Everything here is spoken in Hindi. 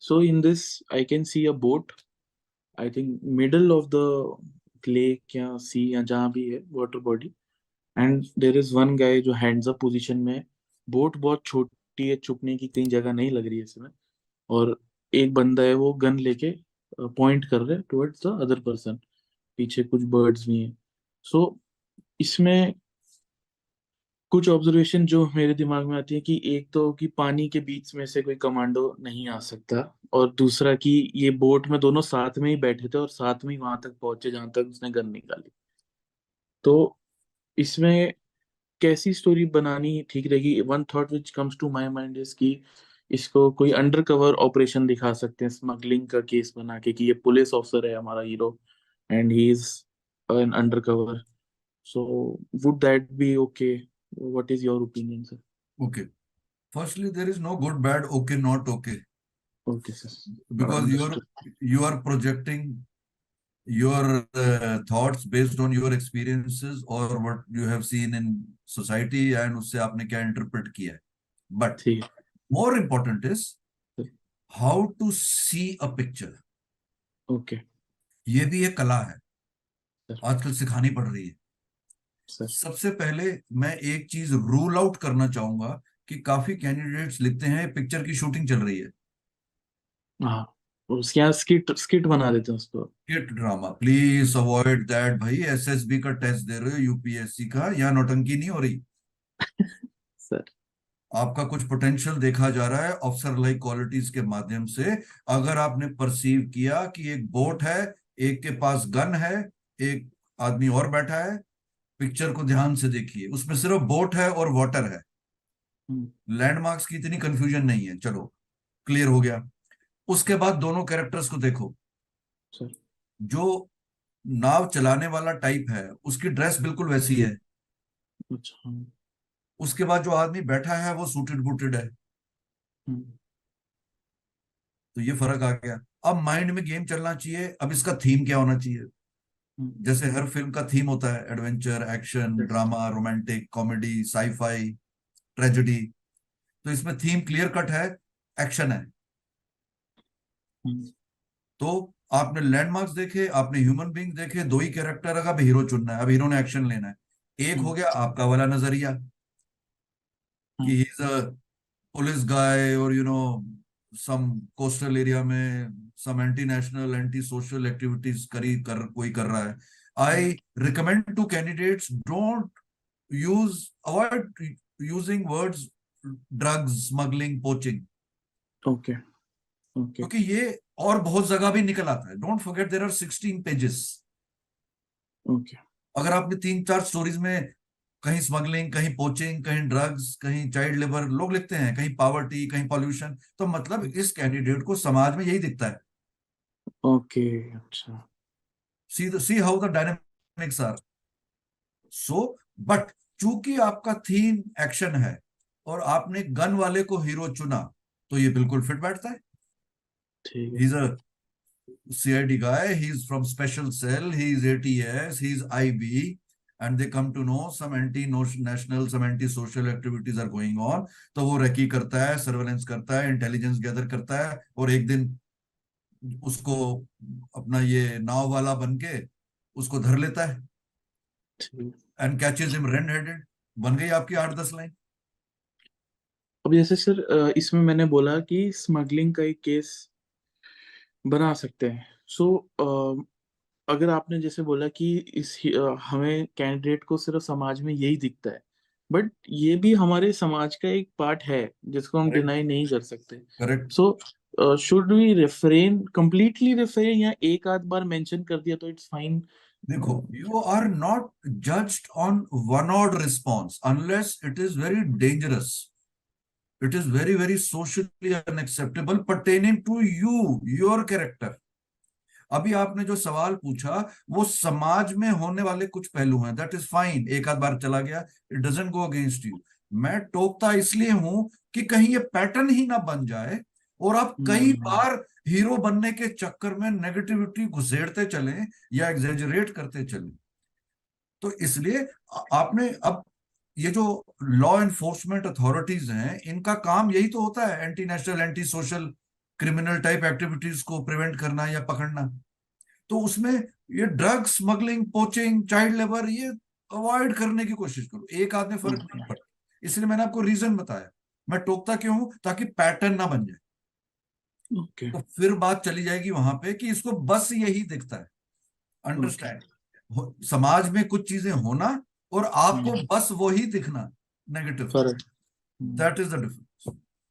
So in this, I can see a boat. I think middle of the lake या sea या जहाँ भी है water body. And there is one guy जो hands up position में है. बोट बहुत छोटी है, छुपने की कहीं जगह नहीं लग रही है इसमें. और एक बंदा है वो गन लेके पॉइंट कर रहा है टुवर्ड्स द अदर पर्सन. पीछे कुछ बर्ड्स भी हैं. सो इसमें कुछ ऑब्जर्वेशन जो मेरे दिमाग में आती है कि एक तो कि पानी के बीच में से कोई कमांडो नहीं आ सकता. और दूसरा कि ये बोट में दोनों साथ में ही बैठे थे और साथ में ही वहां तक पहुंचे जहां तक उसने गन निकाली. तो इसमें कैसी स्टोरी बनानी ठीक रहेगी. One thought which comes to my mind is कि इसको कोई अंडर कवर ऑपरेशन दिखा सकते हैं, स्मगलिंग का केस बना के कि ये पुलिस ऑफिसर है हमारा hero and he is an undercover. So would that be okay? What is your opinion sir? Okay. Firstly, there is no good, bad, okay, not okay, Okay, sir. because Understood. you are projecting your thoughts based on your experiences or what you have seen in society and उससे आपने क्या interpret किया है. But ठीक more important is है. how to see a picture. Okay ये भी एक कला है, सर. आजकल सिखानी पड़ रही है. सर. सबसे पहले मैं एक चीज रूल आउट करना चाहूंगा कि काफी कैंडिडेट्स लिखते हैं पिक्चर की शूटिंग चल रही है. हाँ, और उसके यहाँ स्किट स्किट बना देते हैं उसको. Kit drama, please avoid that भाई. एसएसबी का टेस्ट दे रहे हो, यूपीएससी का, यहाँ नौटंकी नहीं हो रही. सर. आपका कुछ पोटेंशियल देखा जा रहा है ऑफिसर लाइक क्वालिटीज के माध्यम से. अगर आपने परसीव किया कि एक बोट है, एक के पास गन है, एक आदमी और बैठा है, पिक्चर को ध्यान से देखिए, उसमें सिर्फ बोट है और वाटर है. लैंडमार्क्स की इतनी कंफ्यूजन नहीं है. चलो, क्लियर हो गया. उसके बाद दोनों कैरेक्टर्स को देखो. सर. जो नाव चलाने वाला टाइप है उसकी ड्रेस बिल्कुल वैसी है. अच्छा. हाँ. उसके बाद जो आदमी बैठा है वो सूटेड बूटेड है. हम्म, तो ये फर्क आ गया. अब माइंड में गेम चलना चाहिए, अब इसका थीम क्या होना चाहिए. हम्म, जैसे हर फिल्म का थीम होता है, adventure, action, drama, romantic, comedy, sci-fi, tragedy. तो इसमें थीम क्लियर कट है, एक्शन है. हम्म, तो आपने लैंडमार्क्स देखे, आपने ह्यूमन बींग देखे, दो ही कैरेक्टर. अब हीरो चुनना है, अब हीरो ने एक्शन लेना है. एक हो गया आपका वाला नजरिया कि ही इज अ पुलिस गाय और सम कोस्टल एरिया में some anti national anti social activities कोई कर रहा है. I recommend to candidates, don't use avoid using words drugs, smuggling, poaching, okay. Okay. क्योंकि ये और बहुत जगह भी निकल आता है. Don't forget there are 16 pages. Okay. अगर आपने 3-4 स्टोरीज में कहीं स्मगलिंग, कहीं पोचिंग, कहीं ड्रग्स, कहीं चाइल्ड लेबर लोग लिखते हैं, कहीं पॉवर्टी, कहीं पॉल्यूशन, तो मतलब इस कैंडिडेट को समाज में यही दिखता है. ओके. अच्छा. See how the dynamics are. So but चूंकि आपका थीम एक्शन है और आपने गन वाले को हीरो चुना, तो ये बिल्कुल फिट बैठता है. ठीक ही है. Is a CID guy, he's from special cell, he's ATS, he's IB, and they come to know some anti-national, some anti-social activities are going on. तो वो रेकी करता है, सर्वेलेंस करता है, इंटेलिजेंस गैदर करता है, और एक दिन उसको अपना ये नाव वाला बन के उसको धर लेता है. ठीक. And catches him red headed. बन गई आपकी 8-10 लाइन. अब जैसे सर इसमें मैंने बोला कि स्मगलिंग का एक केस बना सकते हैं. सो अगर आपने जैसे बोला कि हमें कैंडिडेट को सिर्फ समाज में यही दिखता है, बट ये भी हमारे समाज का एक पार्ट है जिसको हम करेक्ट. डिनाई नहीं कर सकते. Correct. So should we refrain, completely refrain, या एक आध बार मेंशन कर दिया तो इट्स फाइन? देखो, you are not judged on one odd response unless it is very dangerous. It is very, very socially unacceptable pertaining to you, your character. अभी आपने जो सवाल पूछा वो समाज में होने वाले कुछ पहलू हैं, दैट इज फाइन. एक आध बार चला गया, it doesn't go against you. मैं टोकता इसलिए हूं कि कहीं ये पैटर्न ही ना बन जाए और आप कई बार हीरो बनने के चक्कर में नेगेटिविटी घुसेड़ते चलें या एग्जेजरेट करते चलें. तो इसलिए आपने अब ये जो लॉ एनफोर्समेंट अथॉरिटीज हैं, इनका काम यही तो होता है, anti national, anti social criminal type activities को प्रिवेंट करना या पकड़ना। तो उसमें ये drug smuggling, poaching, child labour, ये अवॉइड करने की कोशिश करो, एक आध में फर्क नहीं पड़ता। इसलिए मैंने आपको रीजन बताया, मैं टोकता क्यों हूं, ताकि पैटर्न ना बन जाए। ओके तो फिर बात चली जाएगी वहां पे कि इसको बस यही दिखता है। ओके। अंडरस्टैंड, समाज में कुछ चीजें होना और आपको बस वही दिखना, नेगेटिव। फर्क। That is the difference.